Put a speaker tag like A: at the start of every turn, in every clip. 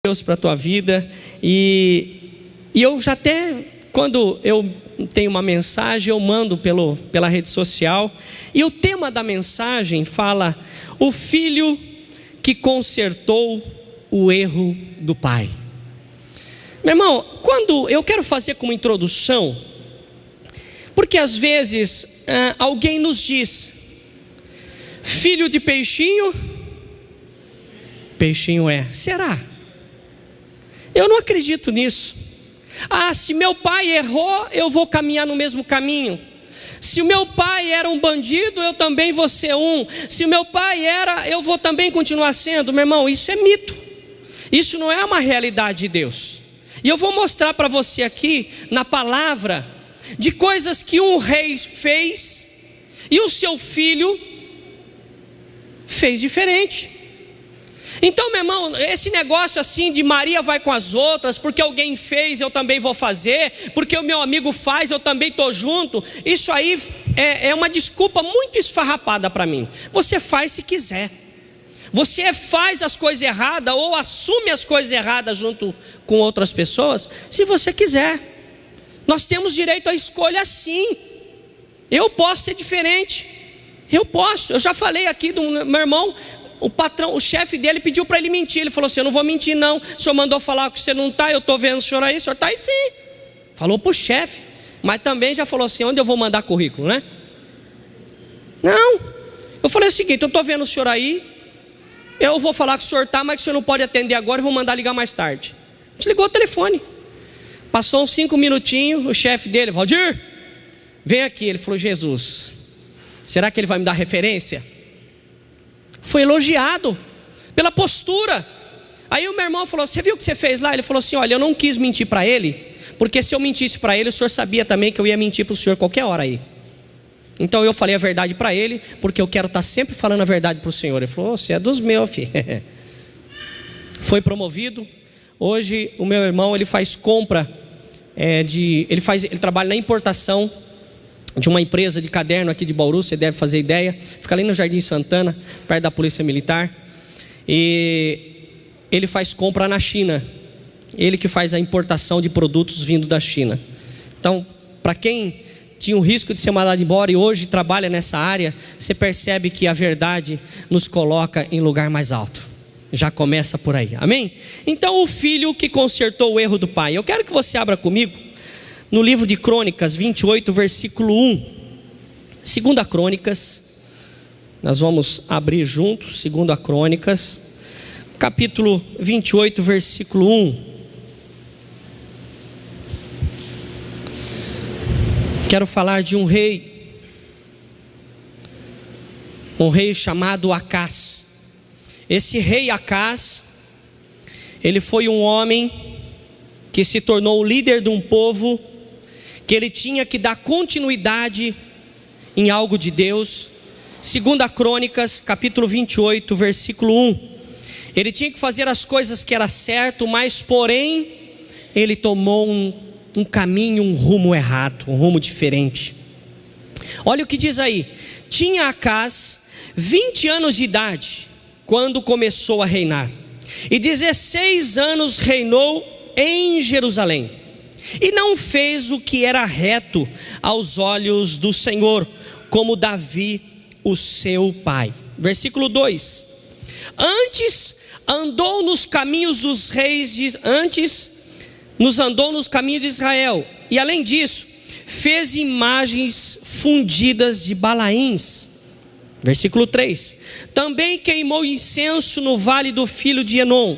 A: Deus para a tua vida, e eu já até, quando eu tenho uma mensagem, eu mando pela rede social, e o tema da mensagem fala: o filho que consertou o erro do pai. Meu irmão, quando eu quero fazer como introdução, porque às vezes alguém nos diz: filho de peixinho, peixinho é. Será? Eu não acredito nisso. Se meu pai errou, eu vou caminhar no mesmo caminho. Se o meu pai era um bandido, eu também vou ser um. Se o meu pai era, eu vou também continuar sendo. Meu irmão, isso é mito. Isso não é uma realidade de Deus. E eu vou mostrar para você aqui, na palavra, de coisas que um rei fez e o seu filho fez diferente. Então, meu irmão, esse negócio assim de Maria vai com as outras, porque alguém fez, eu também vou fazer, porque o meu amigo faz, eu também estou junto, isso aí é uma desculpa muito esfarrapada para mim. Você faz se quiser. Você faz as coisas erradas ou assume as coisas erradas junto com outras pessoas, se você quiser. Nós temos direito à escolha, sim. Eu posso ser diferente. Eu posso. Eu já falei aqui do meu irmão. O patrão, o chefe dele pediu para ele mentir. Ele falou assim: eu não vou mentir não. O senhor mandou falar que você não está, eu estou vendo o senhor aí. O senhor está aí sim. Falou para o chefe. Mas também já falou assim: onde eu vou mandar currículo, né? Não. Eu falei o seguinte: eu estou vendo o senhor aí. Eu vou falar que o senhor está, mas que o senhor não pode atender agora. Eu vou mandar ligar mais tarde. Desligou o telefone. Passou uns 5 minutinhos. O chefe dele: Valdir, vem aqui. Ele falou: Jesus, será que ele vai me dar referência? Foi elogiado pela postura. Aí o meu irmão falou: você viu o que você fez lá? Ele falou assim: olha, eu não quis mentir para ele, porque se eu mentisse para ele, o senhor sabia também que eu ia mentir para o senhor qualquer hora aí. Então eu falei a verdade para ele, porque eu quero estar sempre falando a verdade para o senhor. Ele falou: você é dos meus, filho. Foi promovido. Hoje o meu irmão, ele faz compra ele trabalha na importação de uma empresa de caderno aqui de Bauru, você deve fazer ideia, fica ali no Jardim Santana, perto da Polícia Militar, e ele faz compra na China, ele que faz a importação de produtos vindo da China. Então, para quem tinha o risco de ser mandado embora e hoje trabalha nessa área, você percebe que a verdade nos coloca em lugar mais alto. Já começa por aí, amém? Então, o filho que consertou o erro do pai. Eu quero que você abra comigo no livro de Crônicas 28, versículo 1. 2 Crônicas, nós vamos abrir juntos, 2 Crônicas, capítulo 28, versículo 1. Quero falar de um rei chamado Acás. Esse rei Acás, ele foi um homem que se tornou o líder de um povo, que ele tinha que dar continuidade em algo de Deus. 2 Crônicas, capítulo 28, versículo 1. Ele tinha que fazer as coisas que era certo, mas porém, ele tomou um caminho, um rumo errado, um rumo diferente. Olha o que diz aí: tinha Acás 20 anos de idade, quando começou a reinar, e 16 anos reinou em Jerusalém. E não fez o que era reto aos olhos do Senhor, como Davi, o seu pai. Versículo 2: antes andou nos caminhos dos reis, andou nos caminhos de Israel, e além disso, fez imagens fundidas de Balaíns. Versículo 3: também queimou incenso no vale do filho de Enom,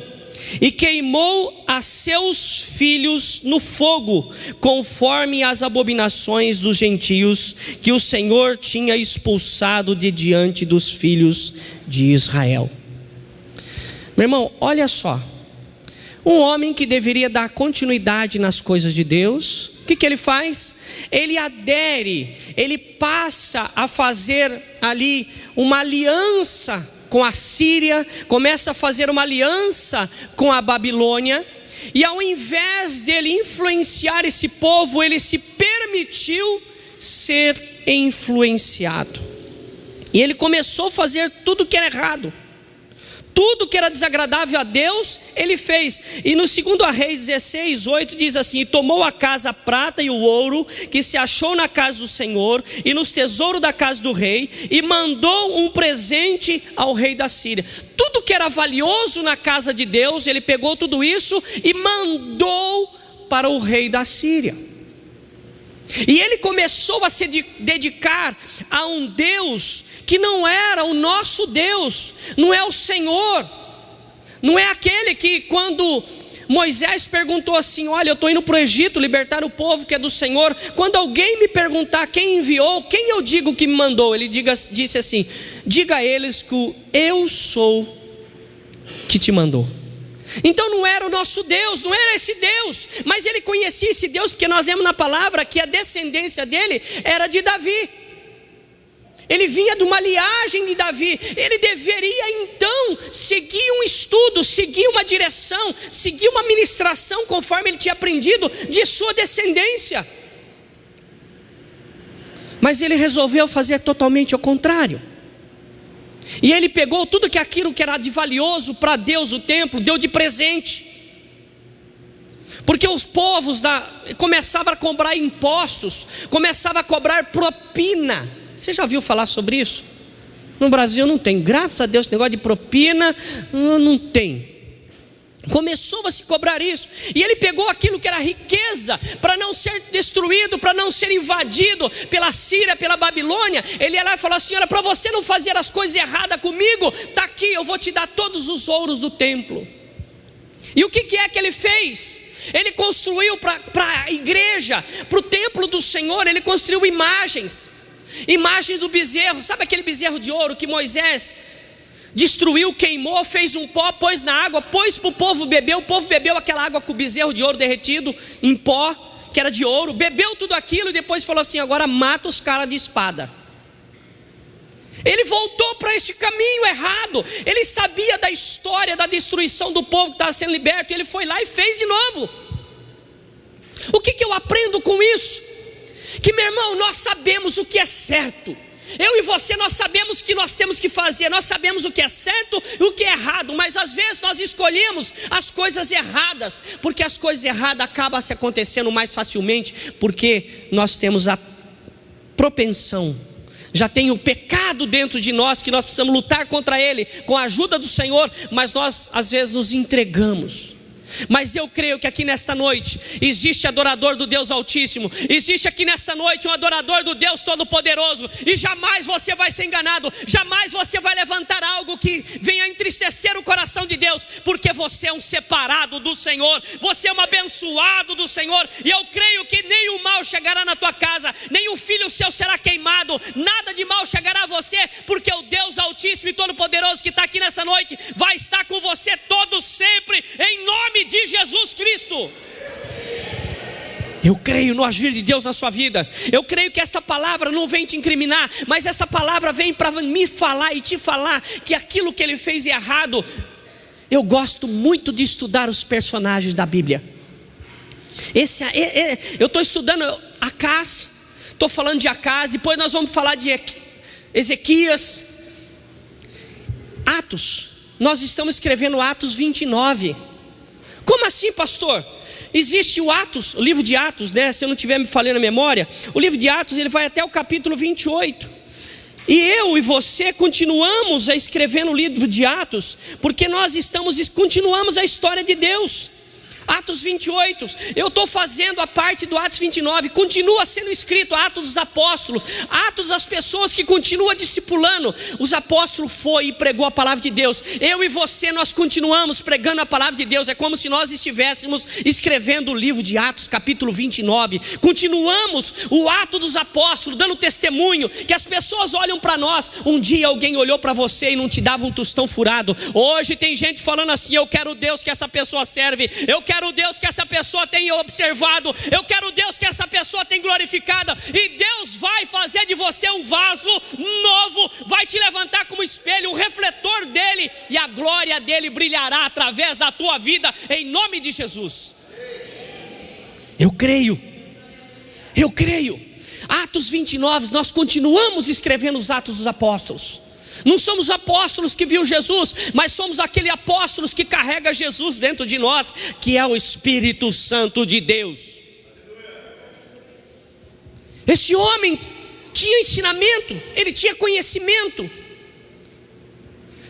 A: e queimou a seus filhos no fogo, conforme as abominações dos gentios que o Senhor tinha expulsado de diante dos filhos de Israel. Meu irmão, olha só, um homem que deveria dar continuidade nas coisas de Deus, o que ele faz? Ele adere, ele passa a fazer ali uma aliança com a Síria, começa a fazer uma aliança com a Babilônia, e ao invés dele influenciar esse povo, ele se permitiu ser influenciado, e ele começou a fazer tudo que era errado, Tudo que era desagradável a Deus, ele fez. E no 2 Reis 16:8 diz assim: e tomou a casa a prata e o ouro que se achou na casa do Senhor e nos tesouros da casa do rei, e mandou um presente ao rei da Síria. Tudo que era valioso na casa de Deus, ele pegou tudo isso e mandou para o rei da Síria. E ele começou a se dedicar a um Deus que não era o nosso Deus, não é o Senhor, não é aquele que, quando Moisés perguntou assim: olha, eu estou indo para o Egito libertar o povo que é do Senhor, quando alguém me perguntar quem enviou, quem eu digo que me mandou, ele disse assim: diga a eles que eu sou que te mandou. Então não era o nosso Deus, não era esse Deus, mas ele conhecia esse Deus, porque nós lemos na palavra que a descendência dele era de Davi. Ele vinha de uma linhagem de Davi. Ele deveria então seguir um estudo, seguir uma direção, seguir uma ministração conforme ele tinha aprendido de sua descendência. Mas ele resolveu fazer totalmente o contrário. E ele pegou tudo aquilo que era de valioso para Deus, o templo, deu de presente. Porque os povos começavam a cobrar impostos, começavam a cobrar propina. Você já ouviu falar sobre isso? No Brasil não tem, graças a Deus, esse negócio de propina não tem. Começou a se cobrar isso, e ele pegou aquilo que era riqueza, para não ser destruído, para não ser invadido pela Síria, pela Babilônia. Ele ia lá e falou assim: olha, para você não fazer as coisas erradas comigo, está aqui, eu vou te dar todos os ouros do templo. E o que é que ele fez? Ele construiu para a igreja, para o templo do Senhor, ele construiu imagens do bezerro. Sabe aquele bezerro de ouro que Moisés destruiu, queimou, fez um pó, pôs na água, pôs para o povo beber. O povo bebeu aquela água com o bezerro de ouro derretido em pó, que era de ouro, bebeu tudo aquilo e depois falou assim: agora mata os caras de espada. Ele voltou para esse caminho errado. Ele sabia da história da destruição do povo que estava sendo liberto, e ele foi lá e fez de novo. O que eu aprendo com isso? Que, meu irmão, nós sabemos o que é certo. Eu e você, nós sabemos o que nós temos que fazer, nós sabemos o que é certo e o que é errado, mas às vezes nós escolhemos as coisas erradas, porque as coisas erradas acabam se acontecendo mais facilmente, porque nós temos a propensão, já tem o pecado dentro de nós, que nós precisamos lutar contra ele, com a ajuda do Senhor, mas nós às vezes nos entregamos. Mas eu creio que aqui nesta noite existe adorador do Deus Altíssimo, existe aqui nesta noite um adorador do Deus Todo-Poderoso, e jamais você vai ser enganado, jamais você vai levantar algo que venha entristecer o coração de Deus, porque você é um separado do Senhor, você é um abençoado do Senhor, e eu creio que nenhum mal chegará na tua casa, nenhum filho seu será queimado, nada de mal chegará a você, porque o Deus Altíssimo e Todo-Poderoso que está aqui nesta noite vai estar com você todo sempre, em nome de Jesus Cristo. Eu creio no agir de Deus na sua vida. Eu creio que esta palavra não vem te incriminar, mas essa palavra vem para me falar e te falar que aquilo que ele fez é errado. Eu gosto muito de estudar os personagens da Bíblia. Eu estou estudando Acás, estou falando de Acás, depois nós vamos falar de Ezequias. Atos, nós estamos escrevendo Atos 29. Como assim, pastor? Existe o Atos, o livro de Atos, né? Se eu não estiver me falando a memória, o livro de Atos, ele vai até o capítulo 28. E eu e você continuamos a escrever no livro de Atos, porque nós continuamos a história de Deus. Atos 28, eu estou fazendo a parte do Atos 29, continua sendo escrito Atos dos Apóstolos, Atos das pessoas que continuam discipulando. Os apóstolos foi e pregou a palavra de Deus. Eu e você, nós continuamos pregando a palavra de Deus. É como se nós estivéssemos escrevendo o livro de Atos, capítulo 29. Continuamos o ato dos apóstolos, dando testemunho, que as pessoas olham para nós. Um dia alguém olhou para você e não te dava um tostão furado. Hoje tem gente falando assim: eu quero o Deus que essa pessoa serve, eu quero o Deus que essa pessoa tem observado, eu quero o Deus que essa pessoa tem glorificado. E Deus vai fazer de você um vaso novo, vai te levantar como espelho, um refletor dele, e a glória dele brilhará através da tua vida, em nome de Jesus. Eu creio. Atos 29, nós continuamos escrevendo os Atos dos Apóstolos. Não somos apóstolos que viu Jesus, mas somos aqueles apóstolos que carrega Jesus dentro de nós, que é o Espírito Santo de Deus. Esse homem tinha ensinamento, ele tinha conhecimento,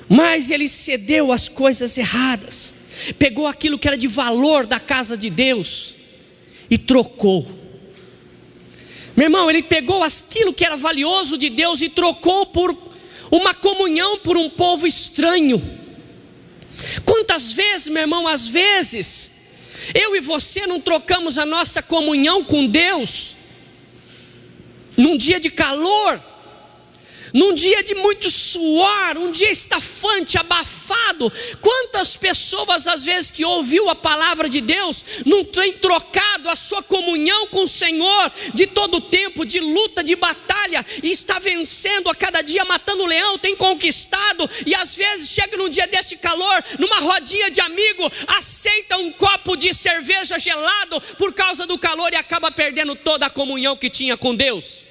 A: mas ele cedeu às coisas erradas. Pegou aquilo que era de valor da casa de Deus e trocou. Meu irmão, ele pegou aquilo que era valioso de Deus e trocou por uma comunhão por um povo estranho. Quantas vezes, meu irmão, às vezes eu e você não trocamos a nossa comunhão com Deus num dia de calor, num dia de muito suor, um dia estafante, abafado. Quantas pessoas às vezes que ouviu a palavra de Deus não tem trocado a sua comunhão com o Senhor de todo o tempo, de luta, de batalha, e está vencendo a cada dia, matando o leão, tem conquistado, e às vezes chega num dia deste calor, numa rodinha de amigo, aceita um copo de cerveja gelado por causa do calor e acaba perdendo toda a comunhão que tinha com Deus.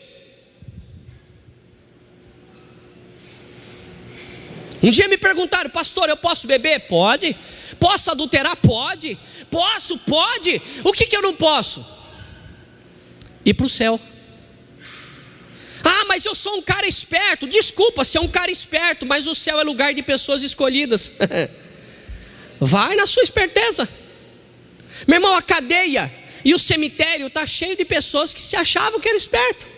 A: Um dia me perguntaram: pastor, eu posso beber? Pode. Posso adulterar? Pode. Posso? Pode. O que eu não posso? Ir para o céu. Ah, mas eu sou um cara esperto. Desculpa, você é um cara esperto, mas o céu é lugar de pessoas escolhidas. Vai na sua esperteza. Meu irmão, a cadeia e o cemitério está cheio de pessoas que se achavam que eram espertas.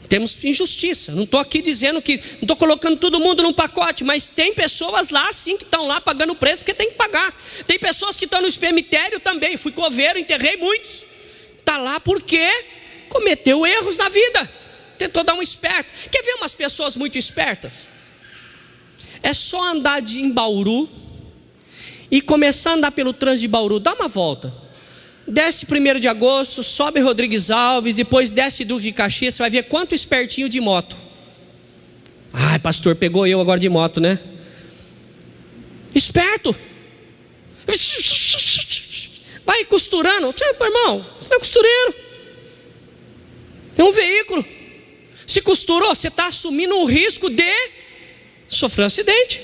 A: Temos injustiça, não estou aqui dizendo que, não estou colocando todo mundo num pacote, mas tem pessoas lá sim que estão lá pagando preço porque tem que pagar. Tem pessoas que estão no cemitério também, fui coveiro, enterrei muitos. Está lá porque cometeu erros na vida, tentou dar um esperto. Quer ver umas pessoas muito espertas? É só andar em Bauru e começar a andar pelo trânsito de Bauru, dá uma volta. Desce 1º de agosto, sobe Rodrigues Alves, depois desce Duque de Caxias, você vai ver quanto espertinho de moto. Ai, pastor, pegou eu agora de moto, né? Esperto. Vai costurando. Irmão, você é costureiro. É um veículo. Se costurou, você está assumindo um risco de sofrer um acidente.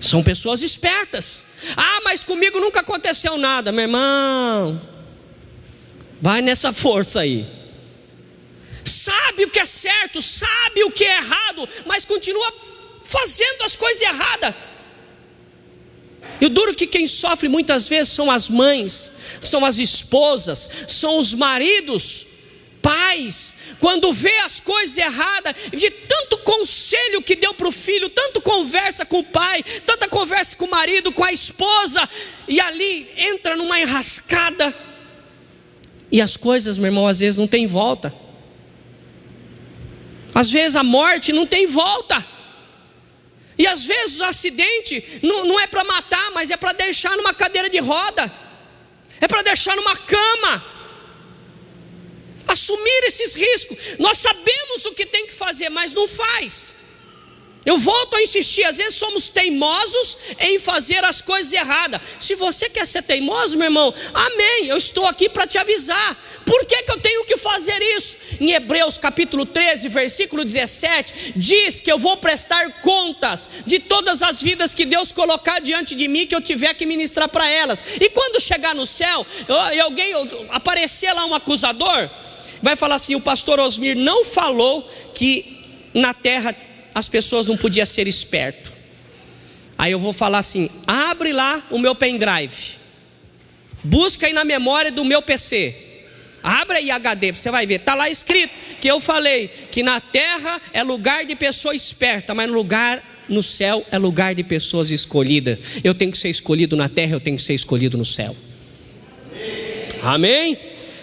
A: São pessoas espertas. Ah, mas comigo nunca aconteceu nada. Meu irmão, vai nessa força aí. Sabe o que é certo, sabe o que é errado, mas continua fazendo as coisas erradas. E o duro que quem sofre muitas vezes são as mães, são as esposas, são os maridos, pais. Quando vê as coisas erradas, de tanto conselho que deu para o filho, tanto conversa com o pai, tanta conversa com o marido, com a esposa, e ali entra numa enrascada, e as coisas, meu irmão, às vezes não tem volta. Às vezes a morte não tem volta, e às vezes o acidente não é para matar, mas é para deixar numa cadeira de roda, é para deixar numa cama. Assumir esses riscos. Nós sabemos o que tem que fazer, mas não faz. Eu volto a insistir, às vezes somos teimosos em fazer as coisas erradas. Se você quer ser teimoso, meu irmão, amém, eu estou aqui para te avisar. Por que eu tenho que fazer isso? Em Hebreus capítulo 13, versículo 17, diz que eu vou prestar contas de todas as vidas que Deus colocar diante de mim, que eu tiver que ministrar para elas. E quando chegar no céu, alguém aparecer lá um acusador, vai falar assim: o pastor Osmir não falou que na terra as pessoas não podiam ser espertos. Aí eu vou falar assim: abre lá o meu pendrive, busca aí na memória do meu PC, abre aí HD, você vai ver, está lá escrito que eu falei que na terra é lugar de pessoa esperta, mas no céu é lugar de pessoas escolhidas. Eu tenho que ser escolhido na terra, eu tenho que ser escolhido no céu. Amém?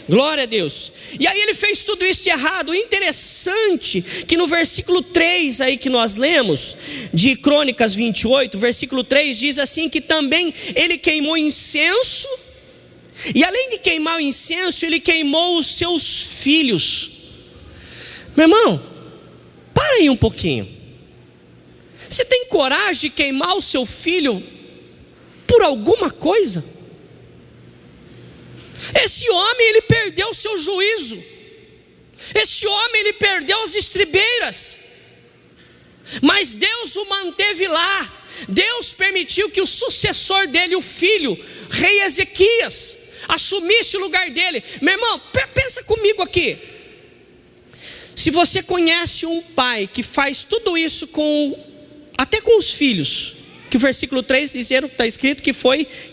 A: Glória a Deus. E aí ele fez tudo isso de errado. Interessante que no versículo 3 aí que nós lemos, de Crônicas 28, versículo 3 diz assim, que também ele queimou incenso, e além de queimar o incenso, ele queimou os seus filhos. Meu irmão, para aí um pouquinho. Você tem coragem de queimar o seu filho por alguma coisa? Esse homem, ele perdeu o seu juízo. Esse homem, ele perdeu as estribeiras. mas Deus o manteve lá. Deus permitiu que o sucessor dele, o filho, rei Ezequias, assumisse o lugar dele. Meu irmão, pensa comigo aqui. Se você conhece um pai que faz tudo isso até com os filhos, que o versículo 3 está escrito que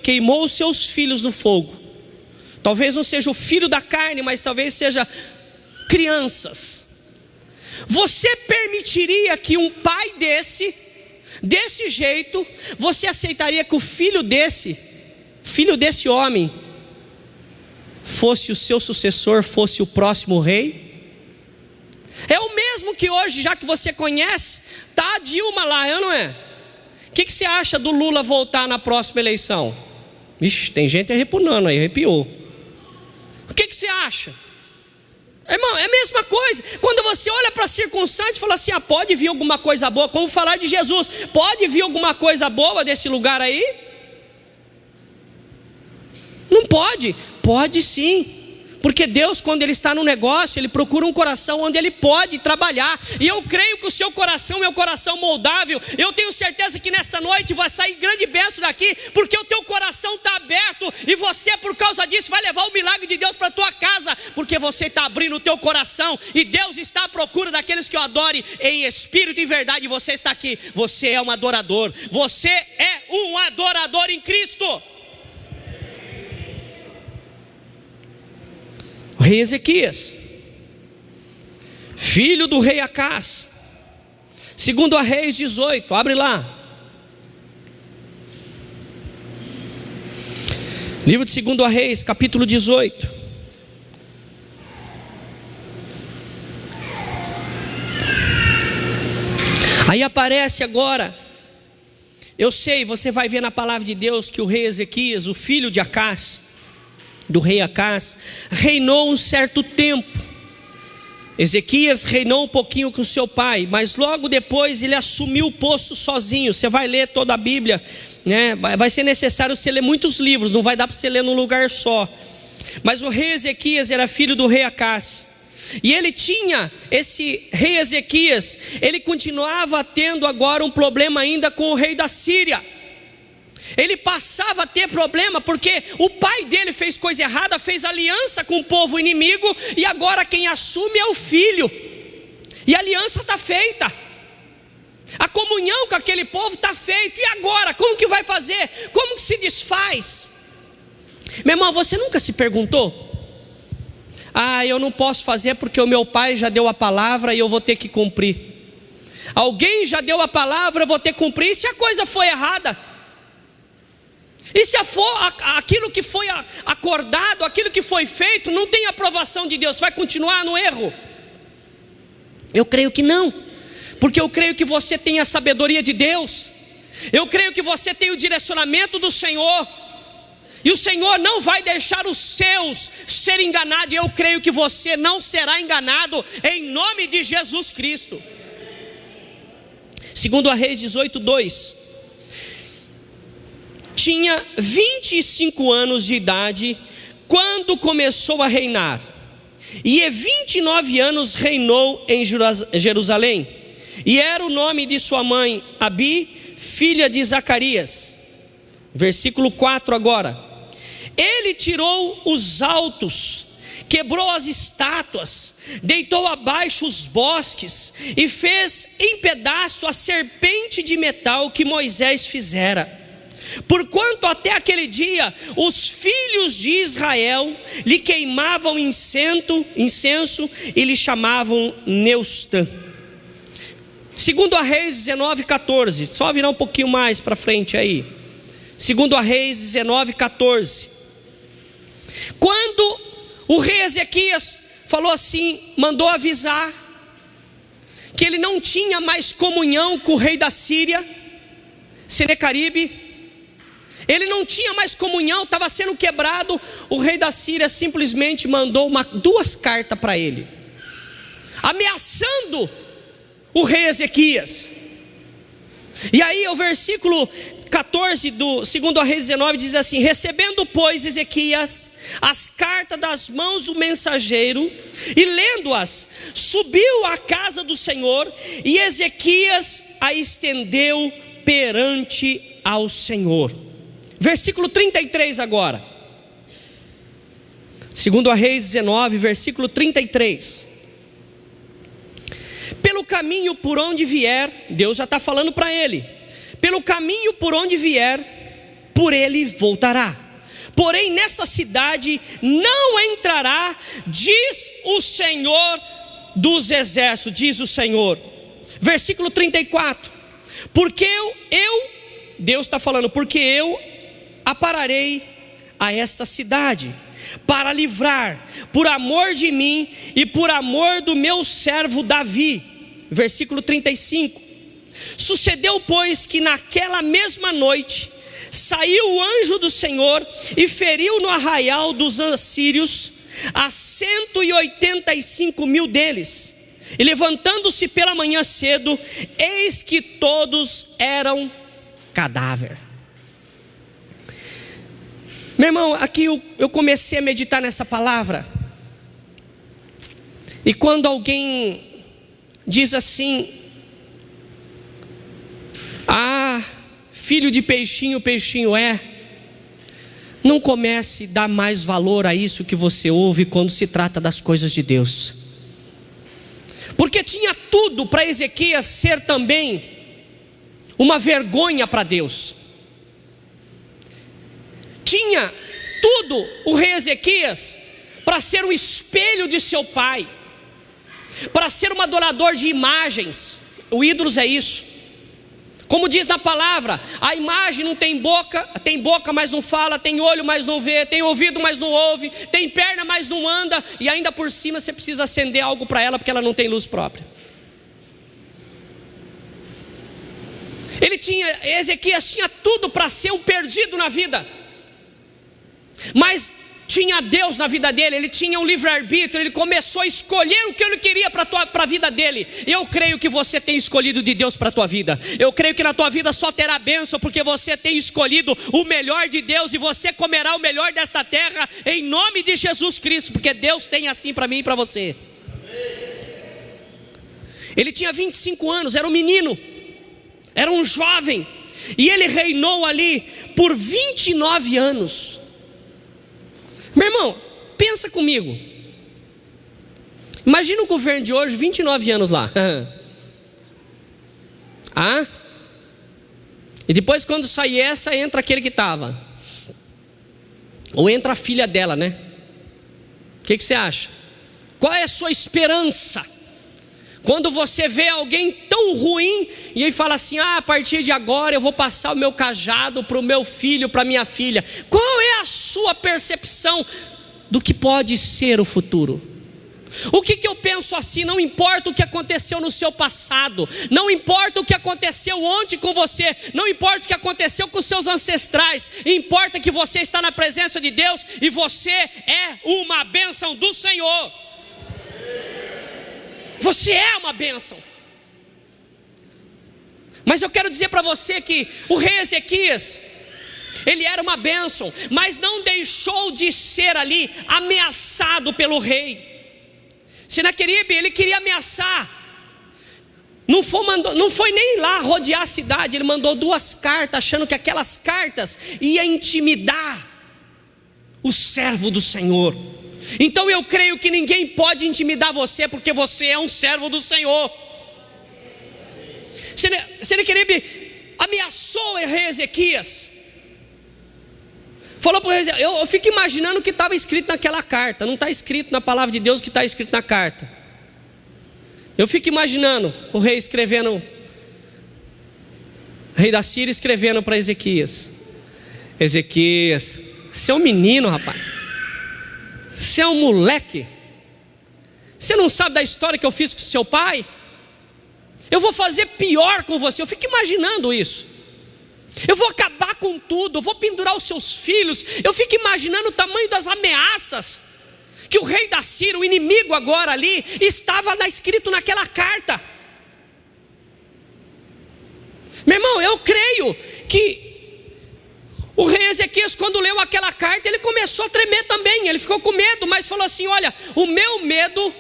A: queimou os seus filhos no fogo. Talvez não seja o filho da carne, mas talvez seja crianças. Você permitiria que um pai desse jeito, você aceitaria que o filho desse homem, fosse o seu sucessor, fosse o próximo rei? É o mesmo que hoje, já que você conhece, tá a Dilma lá, não é? O que você acha do Lula voltar na próxima eleição? Vixe, tem gente arrepunando aí, arrepiou. O que você acha? Irmão, é a mesma coisa. Quando você olha para as circunstâncias e fala assim, pode vir alguma coisa boa, como falar de Jesus, pode vir alguma coisa boa desse lugar aí? Não pode? Pode sim. Porque Deus, quando Ele está no negócio, Ele procura um coração onde Ele pode trabalhar. E eu creio que o seu coração é um coração moldável. Eu tenho certeza que nesta noite vai sair grande bênção daqui, porque o teu coração está aberto. E você, por causa disso, vai levar o milagre de Deus para a tua casa, porque você está abrindo o teu coração. E Deus está à procura daqueles que o adorem em espírito e verdade. E você está aqui, você é um adorador. Você é um adorador em Cristo. O rei Ezequias, filho do rei Acás, segundo a Reis 18, abre lá. Livro de 2 Reis, capítulo 18. Aí aparece agora, eu sei, você vai ver na palavra de Deus que o rei Ezequias, o filho de Acás, do rei Acás, reinou um certo tempo. Ezequias reinou um pouquinho com seu pai, mas logo depois ele assumiu o posto sozinho. Você vai ler toda a Bíblia, né? Vai ser necessário você ler muitos livros, não vai dar para você ler num lugar só. Mas o rei Ezequias era filho do rei Acás, e ele tinha, esse rei Ezequias, ele continuava tendo agora um problema ainda com o rei da Síria. Ele passava a ter problema porque o pai dele fez coisa errada, fez aliança com o povo inimigo, e agora quem assume é o filho, e a aliança está feita, a comunhão com aquele povo está feita. E agora, como que vai fazer? Como que se desfaz? Meu irmão, você nunca se perguntou? Eu não posso fazer porque o meu pai já deu a palavra e eu vou ter que cumprir. Alguém já deu a palavra, eu vou ter que cumprir. E se a coisa foi errada? E se aquilo que foi acordado, aquilo que foi feito, não tem aprovação de Deus, vai continuar no erro? Eu creio que não, porque eu creio que você tem a sabedoria de Deus, eu creio que você tem o direcionamento do Senhor, e o Senhor não vai deixar os seus serem enganados, e eu creio que você não será enganado, em nome de Jesus Cristo. 2 Reis 18:2. Tinha 25 anos de idade quando começou a reinar, e 29 anos reinou em Jerusalém, e era o nome de sua mãe Abi, filha de Zacarias. Versículo 4 agora. Ele tirou os altos, quebrou as estátuas, deitou abaixo os bosques, e fez em pedaço a serpente de metal que Moisés fizera. Porquanto até aquele dia os filhos de Israel lhe queimavam incenso e lhe chamavam Neustã. 2 Reis 19:14, só virar um pouquinho mais para frente aí. 2 Reis 19:14. Quando o rei Ezequias falou assim, mandou avisar que ele não tinha mais comunhão com o rei da Síria, Senequeribe, ele não tinha mais comunhão, estava sendo quebrado. O rei da Síria simplesmente mandou 2 cartas para ele, ameaçando o rei Ezequias. E aí o versículo 14 do 2 Reis 19 diz assim: recebendo pois Ezequias as cartas das mãos do mensageiro e lendo-as, subiu à casa do Senhor, e Ezequias a estendeu perante ao Senhor. Versículo 33 agora, 2 Reis 19, versículo 33. Pelo caminho por onde vier, Deus já está falando para ele, pelo caminho por onde vier, por ele voltará. Porém nessa cidade não entrará, diz o Senhor dos exércitos, diz o Senhor. Versículo 34. Porque Deus está falando, porque eu apararei a esta cidade, para livrar, por amor de mim e por amor do meu servo Davi. Versículo 35. Sucedeu pois que naquela mesma noite saiu o anjo do Senhor e feriu no arraial dos assírios a 185.000 deles. E levantando-se pela manhã cedo, eis que todos eram cadáver. Meu irmão, aqui eu comecei a meditar nessa palavra. E quando alguém diz assim: ah, filho de peixinho, peixinho é. Não comece a dar mais valor a isso que você ouve quando se trata das coisas de Deus. Porque tinha tudo para Ezequias ser também uma vergonha para Deus. Tinha tudo o rei Ezequias para ser um espelho de seu pai, para ser um adorador de imagens. O ídolos é isso. Como diz na palavra, a imagem não tem boca mas não fala, tem olho mas não vê, tem ouvido mas não ouve, tem perna mas não anda, e ainda por cima você precisa acender algo para ela porque ela não tem luz própria. Ezequias tinha tudo para ser um perdido na vida, mas tinha Deus na vida dele, ele tinha um livre-arbítrio, ele começou a escolher o que ele queria para a vida dele. Eu creio que você tem escolhido de Deus para a tua vida. Eu creio que na tua vida só terá bênção, porque você tem escolhido o melhor de Deus, e você comerá o melhor desta terra, em nome de Jesus Cristo, porque Deus tem assim para mim e para você. Ele tinha 25 anos, era um menino, era um jovem, e ele reinou ali por 29 anos. Meu irmão, pensa comigo. Imagina o governo de hoje, 29 anos lá. Ah? E depois quando sair essa, entra aquele que estava. Ou entra a filha dela, né? O que você acha? Qual é a sua esperança? Quando você vê alguém tão ruim e aí fala assim: ah, a partir de agora eu vou passar o meu cajado para o meu filho, para a minha filha. Qual é a sua percepção do que pode ser o futuro? O que eu penso assim? Não importa o que aconteceu no seu passado, não importa o que aconteceu ontem com você, não importa o que aconteceu com os seus ancestrais, importa que você está na presença de Deus e você é uma bênção do Senhor. Você é uma bênção. Mas eu quero dizer para você que o rei Ezequias, ele era uma bênção, mas não deixou de ser ali ameaçado pelo rei. Senaqueribe, ele queria ameaçar. Não foi nem lá rodear a cidade. Ele mandou 2 cartas, achando que aquelas cartas iam intimidar o servo do Senhor. Então eu creio que ninguém pode intimidar você, porque você é um servo do Senhor. Senaqueribe ameaçou o rei Ezequias. Falou para o rei: eu fico imaginando o que estava escrito naquela carta. Não está escrito na palavra de Deus o que está escrito na carta. Eu fico imaginando o rei escrevendo, o rei da Síria escrevendo para Ezequias: Ezequias, você é um menino, rapaz. Você é um moleque. Você não sabe da história que eu fiz com seu pai? Eu vou fazer pior com você. Eu fico imaginando isso. Eu vou acabar com tudo. Eu vou pendurar os seus filhos. Eu fico imaginando o tamanho das ameaças que o rei da Síria, o inimigo agora ali, estava escrito naquela carta. Meu irmão, eu creio que o rei Ezequias, quando leu aquela carta, ele começou a tremer também. Ele ficou com medo, mas falou assim: olha, o meu medo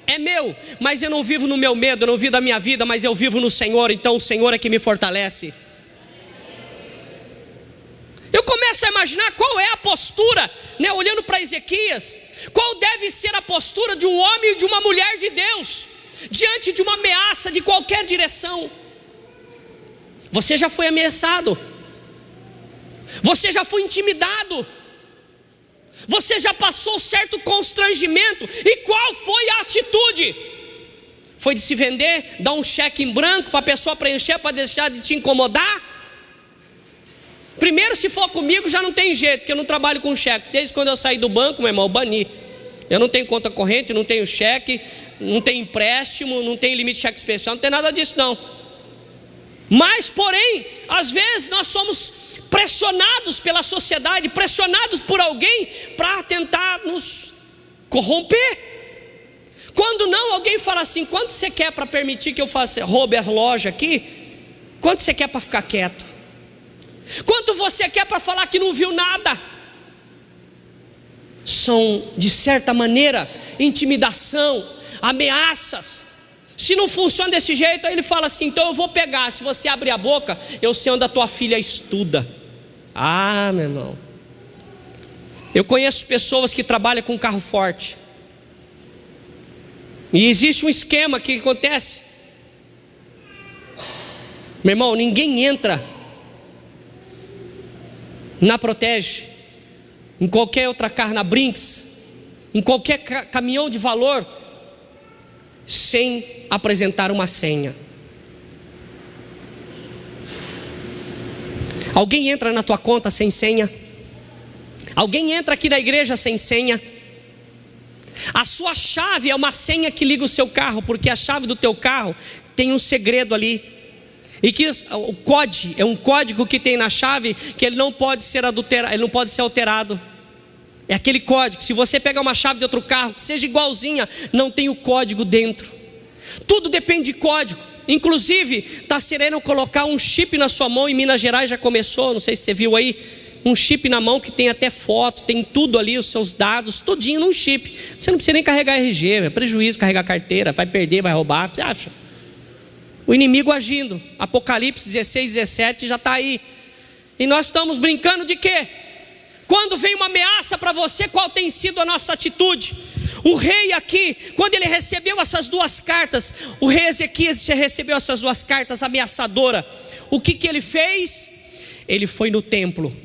A: é meu, mas eu não vivo no meu medo, eu não vivo da minha vida, mas eu vivo no Senhor, então o Senhor é que me fortalece. Eu começo a imaginar qual é a postura, né, olhando para Ezequias, qual deve ser a postura de um homem e de uma mulher de Deus, diante de uma ameaça de qualquer direção. Você já foi ameaçado, você já foi intimidado, você já passou certo constrangimento, e qual foi a atitude? Foi de se vender, dar um cheque em branco para a pessoa preencher, para deixar de te incomodar? Primeiro, se for comigo já não tem jeito, porque eu não trabalho com cheque. Desde quando eu saí do banco, meu irmão, eu bani. Eu não tenho conta corrente, não tenho cheque, não tenho empréstimo, não tenho limite de cheque especial, não tem nada disso não. Mas, porém, às vezes nós somos pressionados pela sociedade, pressionados por alguém para tentar nos corromper. Quando não, alguém fala assim: quanto você quer para permitir que eu roube a loja aqui? Quanto você quer para ficar quieto? Quanto você quer para falar que não viu nada? São, de certa maneira, intimidação, ameaças. Se não funciona desse jeito, aí ele fala assim: então eu vou pegar, se você abrir a boca, eu sei onde a tua filha estuda. Ah, meu irmão, eu conheço pessoas que trabalham com carro forte, e existe um esquema que acontece, meu irmão, ninguém entra na Protege, em qualquer outra carro, na Brinks, em qualquer caminhão de valor, sem apresentar uma senha. Alguém entra na tua conta sem senha? Alguém entra aqui na igreja sem senha? A sua chave é uma senha que liga o seu carro, porque a chave do teu carro tem um segredo ali, e que o código é um código que tem na chave, que ele não pode ser adulterado, ele não pode ser alterado. É aquele código. Se você pegar uma chave de outro carro, que seja igualzinha, não tem o código dentro. Tudo depende de código. Inclusive, está querendo colocar um chip na sua mão. Em Minas Gerais já começou, não sei se você viu aí, um chip na mão que tem até foto, tem tudo ali, os seus dados, tudinho num chip. Você não precisa nem carregar RG, é prejuízo carregar carteira, vai perder, vai roubar, você acha? O inimigo agindo. Apocalipse 16, 17 já está aí. E nós estamos brincando de quê? Quando vem uma ameaça para você, qual tem sido a nossa atitude? O rei aqui, quando ele recebeu essas duas cartas, o rei Ezequias recebeu essas duas cartas ameaçadoras, o que ele fez? Ele foi no templo,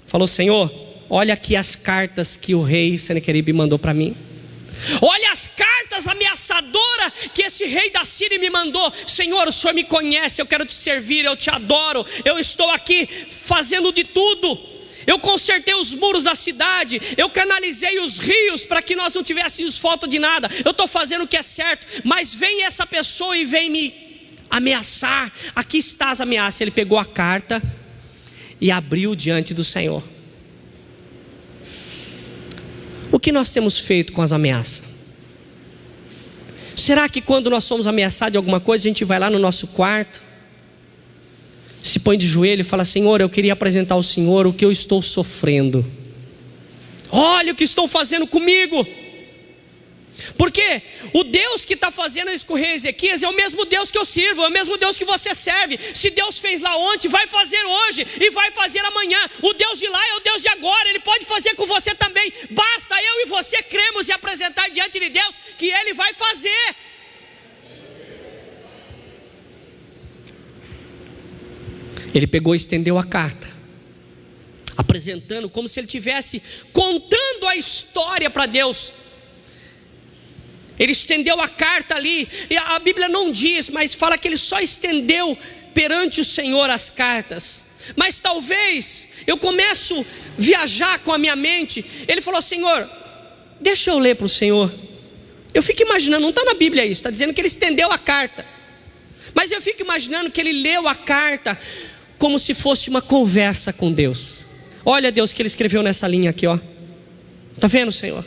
A: falou: Senhor, olha aqui as cartas que o rei Senaqueribe mandou para mim. Olha as cartas ameaçadoras que esse rei da Síria me mandou. Senhor, o Senhor me conhece, eu quero te servir, eu te adoro, eu estou aqui fazendo de tudo. Eu consertei os muros da cidade, eu canalizei os rios para que nós não tivéssemos falta de nada. Eu estou fazendo o que é certo, mas vem essa pessoa e vem me ameaçar. Aqui está as ameaças. Ele pegou a carta e abriu diante do Senhor. O que nós temos feito com as ameaças? Será que quando nós somos ameaçados de alguma coisa, a gente vai lá no nosso quarto, se põe de joelho e fala: Senhor, eu queria apresentar ao Senhor o que eu estou sofrendo. Olha o que estão fazendo comigo. Porque o Deus que está fazendo isso com o rei Ezequias é o mesmo Deus que eu sirvo, é o mesmo Deus que você serve. Se Deus fez lá ontem, vai fazer hoje e vai fazer amanhã. O Deus de lá é o Deus de agora, Ele pode fazer com você também. Basta eu e você cremos e apresentar diante de Deus que Ele vai fazer. Ele pegou e estendeu a carta, apresentando como se ele estivesse contando a história para Deus. Ele estendeu a carta ali, e a Bíblia não diz, mas fala que ele só estendeu perante o Senhor as cartas. Mas talvez eu começo a viajar com a minha mente. Ele falou: Senhor, deixa eu ler para o Senhor. Eu fico imaginando, não está na Bíblia isso, está dizendo que ele estendeu a carta, mas eu fico imaginando que ele leu a carta como se fosse uma conversa com Deus. Olha, Deus, que ele escreveu nessa linha aqui, ó. Está vendo, Senhor?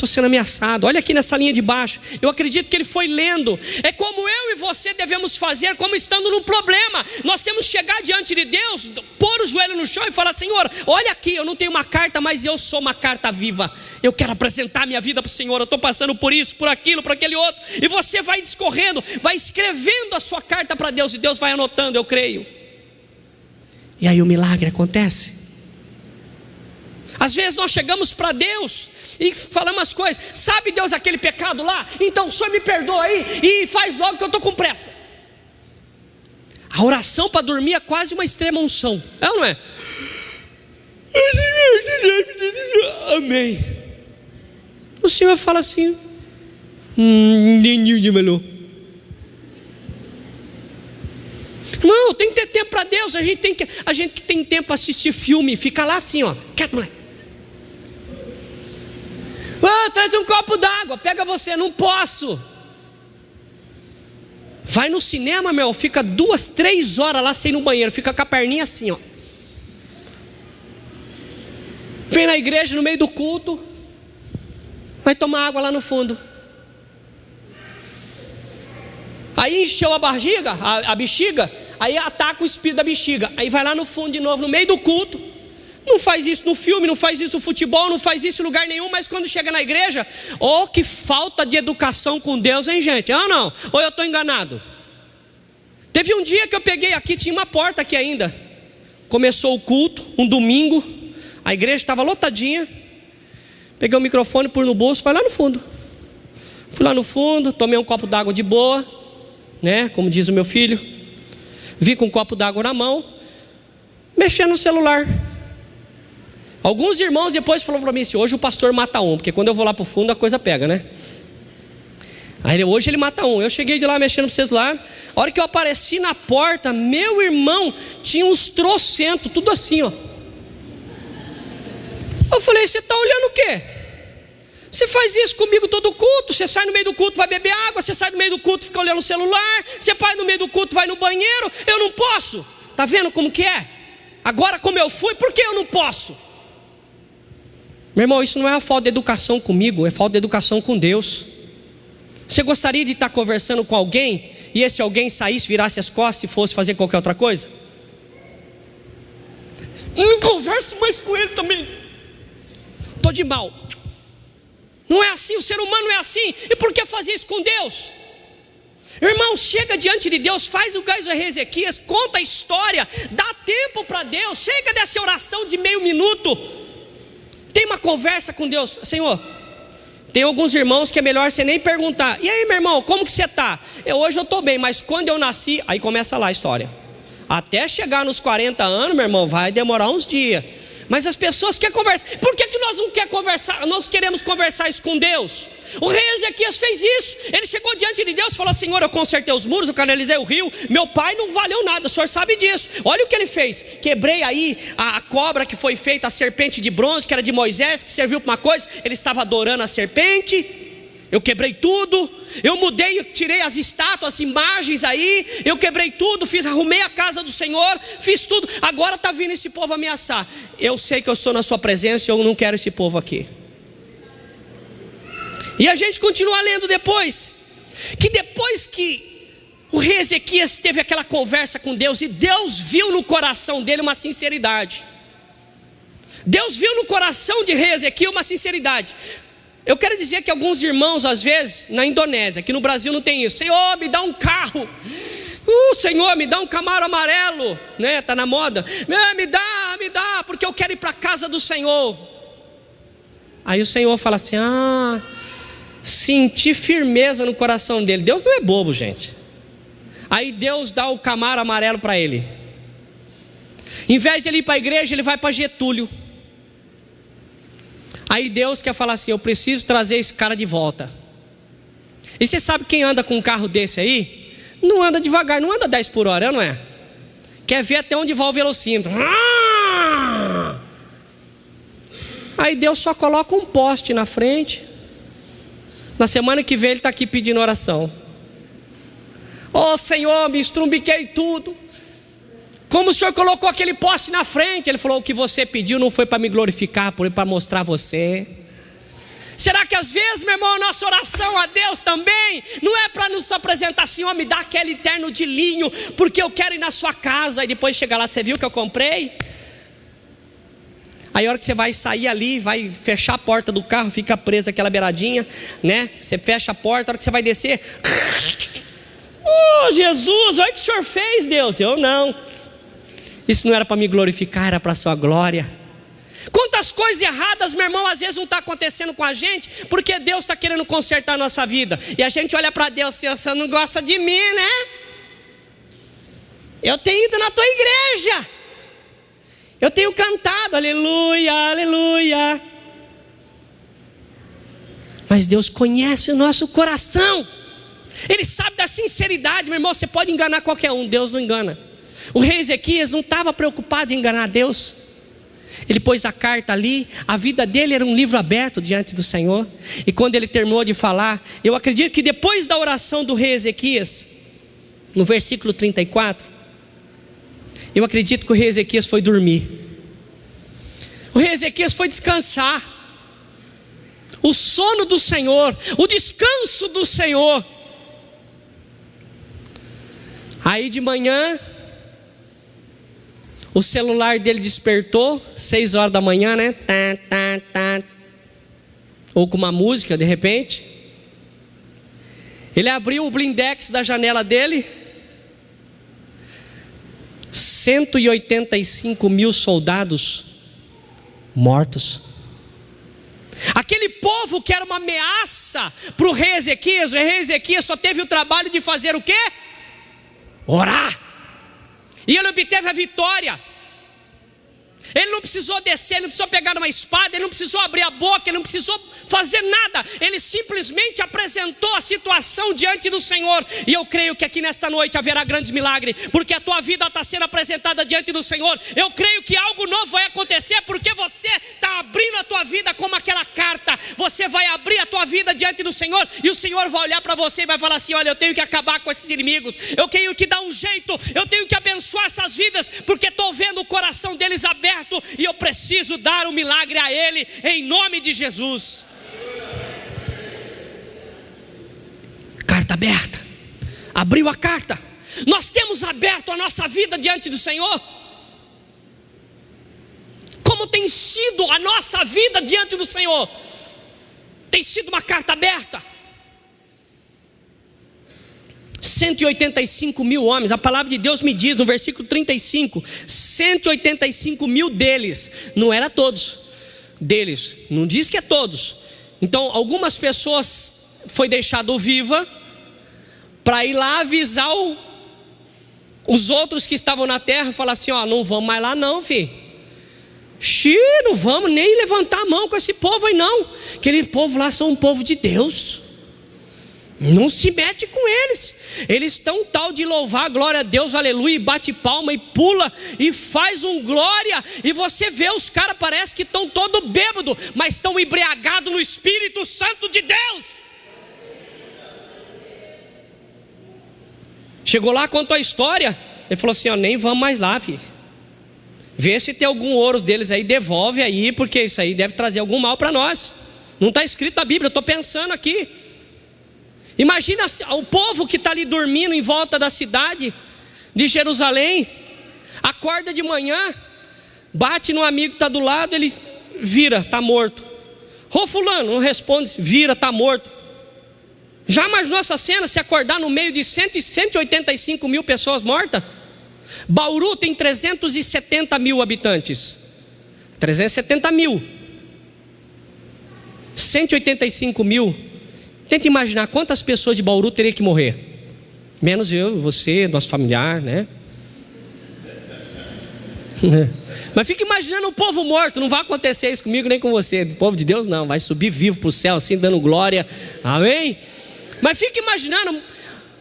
A: estou sendo ameaçado. Olha aqui nessa linha de baixo. Eu acredito que ele foi lendo. É como eu e você devemos fazer, como estando num problema. Nós temos que chegar diante de Deus, pôr o joelho no chão e falar: Senhor, olha aqui, eu não tenho uma carta, mas eu sou uma carta viva. Eu quero apresentar minha vida para o Senhor. Eu estou passando por isso, por aquilo, por aquele outro. E você vai discorrendo, vai escrevendo a sua carta para Deus, e Deus vai anotando, eu creio. E aí o milagre acontece. Às vezes nós chegamos para Deus e falamos as coisas: sabe, Deus, aquele pecado lá? Então o Senhor me perdoa aí e faz logo que eu estou com pressa. A oração para dormir é quase uma extrema unção, é ou não é? Amém. O Senhor fala assim: irmão, tem que ter tempo para Deus. A gente que tem tempo para assistir filme, fica lá assim, ó, quieto, moleque. Traz um copo d'água, pega você, não posso. Vai no cinema, meu, fica 2, 3 horas lá sem ir no banheiro, fica com a perninha assim, ó. Vem na igreja no meio do culto, vai tomar água lá no fundo. Aí encheu a barriga, a bexiga, aí ataca o espírito da bexiga. Aí vai lá no fundo de novo, no meio do culto. Não faz isso no filme, não faz isso no futebol, não faz isso em lugar nenhum. Mas quando chega na igreja, oh, que falta de educação com Deus, hein, gente? Ah, não? Ou eu estou enganado? Teve um dia que eu peguei aqui, tinha uma porta aqui ainda. Começou o culto, um domingo, a igreja estava lotadinha. Peguei o microfone, pus no bolso, vai lá no fundo. Fui lá no fundo, tomei um copo d'água de boa, né? Como diz o meu filho. Vi com um copo d'água na mão, mexendo no celular. Alguns irmãos depois falaram para mim assim: hoje o pastor mata um, porque quando eu vou lá para o fundo a coisa pega, né? Aí hoje ele mata um. Eu cheguei de lá mexendo no celular. A hora que eu apareci na porta, meu irmão tinha uns trocentos, tudo assim, ó. Eu falei: você está olhando o quê? Você faz isso comigo todo culto? Você sai no meio do culto, vai beber água. Você sai no meio do culto, fica olhando o celular. Você vai no meio do culto, vai no banheiro. Eu não posso. Está vendo como que é? Agora como eu fui, por que eu não posso? Meu irmão, isso não é uma falta de educação comigo, é falta de educação com Deus. Você gostaria de estar conversando com alguém e esse alguém saísse, virasse as costas e fosse fazer qualquer outra coisa? Não converso mais com ele também. Estou de mal. Não é assim, o ser humano não é assim. E por que fazer isso com Deus? Irmão, chega diante de Deus, faz o caso de Ezequias, conta a história, dá tempo para Deus. Chega dessa oração de meio minuto. Tem uma conversa com Deus. Senhor, tem alguns irmãos que é melhor você nem perguntar: e aí, meu irmão, como que você está? Hoje eu estou bem, mas quando eu nasci... Aí começa lá a história. Até chegar nos 40 anos, meu irmão, vai demorar uns dias. Mas as pessoas querem conversar. Por que nós não queremos conversar? Nós queremos conversar isso com Deus. O rei Ezequias fez isso. Ele chegou diante de Deus e falou: Senhor, eu consertei os muros, eu canalizei o rio, meu pai não valeu nada, o Senhor sabe disso. Olha o que ele fez: quebrei aí a cobra que foi feita, a serpente de bronze, que era de Moisés, que serviu para uma coisa. Ele estava adorando a serpente. Eu quebrei tudo. Eu mudei, tirei as estátuas, as imagens aí. Eu quebrei tudo, arrumei a casa do Senhor, fiz tudo. Agora está vindo esse povo ameaçar. Eu sei que eu estou na sua presença e eu não quero esse povo aqui. E a gente continua lendo depois, que depois que o rei Ezequias teve aquela conversa com Deus, e Deus viu no coração dele uma sinceridade. Deus viu no coração de rei Ezequias uma sinceridade. Eu quero dizer que alguns irmãos, às vezes, na Indonésia, aqui no Brasil não tem isso: Senhor, me dá um carro. Senhor, me dá um Camaro amarelo, né? Está na moda. Me dá, porque eu quero ir para a casa do Senhor. Aí o Senhor fala assim: senti firmeza no coração dele. Deus não é bobo, gente. Aí Deus dá o Camaro amarelo para ele. Em vez de ele ir para a igreja, ele vai para Getúlio. Aí Deus quer falar assim: eu preciso trazer esse cara de volta. E você sabe quem anda com um carro desse aí? Não anda devagar, não anda 10 por hora, não é? Quer ver até onde vai o velocímetro. Aí Deus só coloca um poste na frente. Na semana que vem ele está aqui pedindo oração. Senhor, me estrumbiquei tudo. Como o Senhor colocou aquele poste na frente? Ele falou: o que você pediu não foi para me glorificar, foi para mostrar você. Será que às vezes, meu irmão, a nossa oração a Deus também não é para nos apresentar assim, ó, me dá aquele terno de linho, porque eu quero ir na sua casa, e depois chegar lá, você viu que eu comprei? Aí a hora que você vai sair ali, vai fechar a porta do carro, fica presa aquela beiradinha, né? Você fecha a porta, a hora que você vai descer, oh Jesus, olha o que o Senhor fez, Deus. Eu não, isso não era para me glorificar, era para a sua glória. Quantas coisas erradas, meu irmão, às vezes não está acontecendo com a gente, porque Deus está querendo consertar a nossa vida, e a gente olha para Deus e você não gosta de mim, né? Eu tenho ido na tua igreja, eu tenho cantado, aleluia, aleluia. Mas Deus conhece o nosso coração, Ele sabe da sinceridade, meu irmão. Você pode enganar qualquer um, Deus não engana. O rei Ezequias não estava preocupado em enganar Deus. Ele pôs a carta ali, a vida dele era um livro aberto diante do Senhor. E quando ele terminou de falar, eu acredito que depois da oração do rei Ezequias, no versículo 34, eu acredito que o rei Ezequias foi dormir. O rei Ezequias foi descansar. O sono do Senhor, o descanso do Senhor. Aí de manhã, o celular dele despertou, 6 horas da manhã, né? Ou com uma música, de repente. Ele abriu o blindex da janela dele. 185 mil soldados mortos. Aquele povo que era uma ameaça para o rei Ezequias. O rei Ezequias só teve o trabalho de fazer o quê? Orar. E ele obteve a vitória. Ele não precisou descer, ele não precisou pegar uma espada, ele não precisou abrir a boca, ele não precisou fazer nada. Ele simplesmente apresentou a situação diante do Senhor. E eu creio que aqui nesta noite haverá grandes milagres, porque a tua vida está sendo apresentada diante do Senhor. Eu creio que algo novo vai acontecer, porque você está abrindo a tua vida como aquela carta. Você vai abrir a tua vida diante do Senhor, e o Senhor vai olhar para você e vai falar assim: olha, eu tenho que acabar com esses inimigos, eu tenho que dar um jeito, eu tenho que abençoar essas vidas, porque estou vendo o coração deles aberto, e eu preciso dar um milagre a ele, em nome de Jesus. Carta aberta. Abriu a carta. Nós temos aberto a nossa vida diante do Senhor. Como tem sido a nossa vida diante do Senhor? Tem sido uma carta aberta. 185 mil homens, a palavra de Deus me diz no versículo 35, 185 mil deles, não era todos, deles, não diz que é todos. Então algumas pessoas foi deixado viva, para ir lá avisar os outros que estavam na terra, falar assim: ó, não vamos mais lá não, filho. Não vamos nem levantar a mão com esse povo aí não, aquele povo lá são um povo de Deus. Não se mete com eles. Eles estão tal de louvar, glória a Deus, aleluia, e bate palma e pula e faz um glória. E você vê os caras, parece que estão todo bêbado, mas estão embriagados no Espírito Santo de Deus. Chegou lá, contou a história. Ele falou assim: ó, nem vamos mais lá, filho. Vê se tem algum ouro deles aí, devolve aí, porque isso aí deve trazer algum mal para nós. Não está escrito na Bíblia, eu estou pensando aqui. Imagina o povo que está ali dormindo em volta da cidade de Jerusalém. Acorda de manhã, bate no amigo que está do lado, ele vira, está morto. Ô fulano, não responde, vira, está morto. Já imaginou essa cena, se acordar no meio de 185 mil pessoas mortas? Bauru tem 370 mil habitantes. 370 mil. 185 mil. Tenta imaginar quantas pessoas de Bauru teriam que morrer. Menos eu, você, nosso familiar, né? Mas fica imaginando o povo morto. Não vai acontecer isso comigo nem com você. O povo de Deus não, vai subir vivo para o céu assim, dando glória. Amém? Mas fica imaginando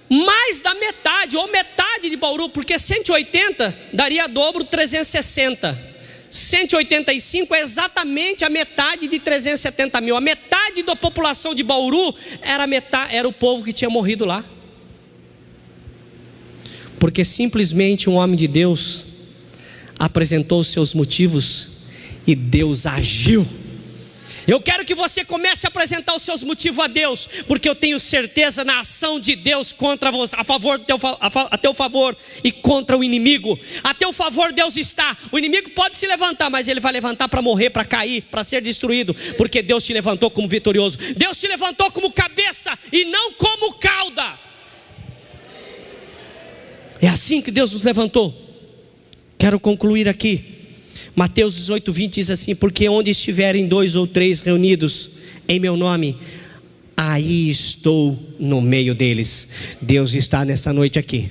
A: mais da metade, ou metade de Bauru, porque 180 daria dobro 360. 185 é exatamente a metade de 370 mil. A metade da população de Bauru era o povo que tinha morrido lá. Porque simplesmente um homem de Deus apresentou os seus motivos e Deus agiu. Eu quero que você comece a apresentar os seus motivos a Deus, porque eu tenho certeza na ação de Deus contra você, a teu favor e contra o inimigo. A teu favor Deus está. O inimigo pode se levantar, mas ele vai levantar para morrer, para cair, para ser destruído, porque Deus te levantou como vitorioso. Deus te levantou como cabeça e não como cauda. É assim que Deus nos levantou. Quero concluir aqui. Mateus 18:20 diz assim: porque onde estiverem 2 ou 3 reunidos em meu nome, aí estou no meio deles. Deus está nessa noite aqui.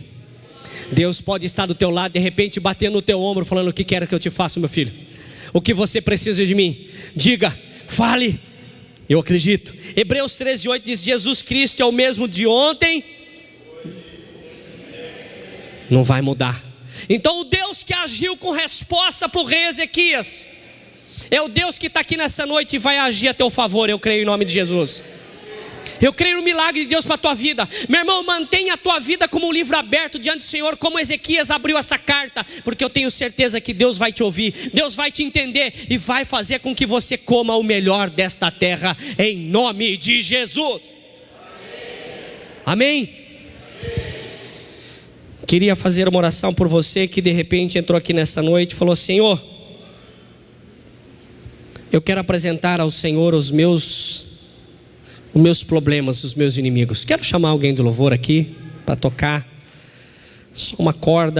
A: Deus pode estar do teu lado, de repente batendo no teu ombro, falando: o que quer que eu te faça, meu filho? O que você precisa de mim? Diga, fale, eu acredito. Hebreus 13:8 diz: Jesus Cristo é o mesmo de ontem, não vai mudar. Então o Deus que agiu com resposta para o rei Ezequias é o Deus que está aqui nessa noite e vai agir a teu favor. Eu creio em nome de Jesus. Eu creio no milagre de Deus para a tua vida. Meu irmão, mantenha a tua vida como um livro aberto diante do Senhor, como Ezequias abriu essa carta, porque eu tenho certeza que Deus vai te ouvir, Deus vai te entender e vai fazer com que você coma o melhor desta terra, em nome de Jesus. Amém? Queria fazer uma oração por você que de repente entrou aqui nessa noite e falou: Senhor, eu quero apresentar ao Senhor os meus problemas, os meus inimigos. Quero chamar alguém do louvor aqui para tocar só uma corda.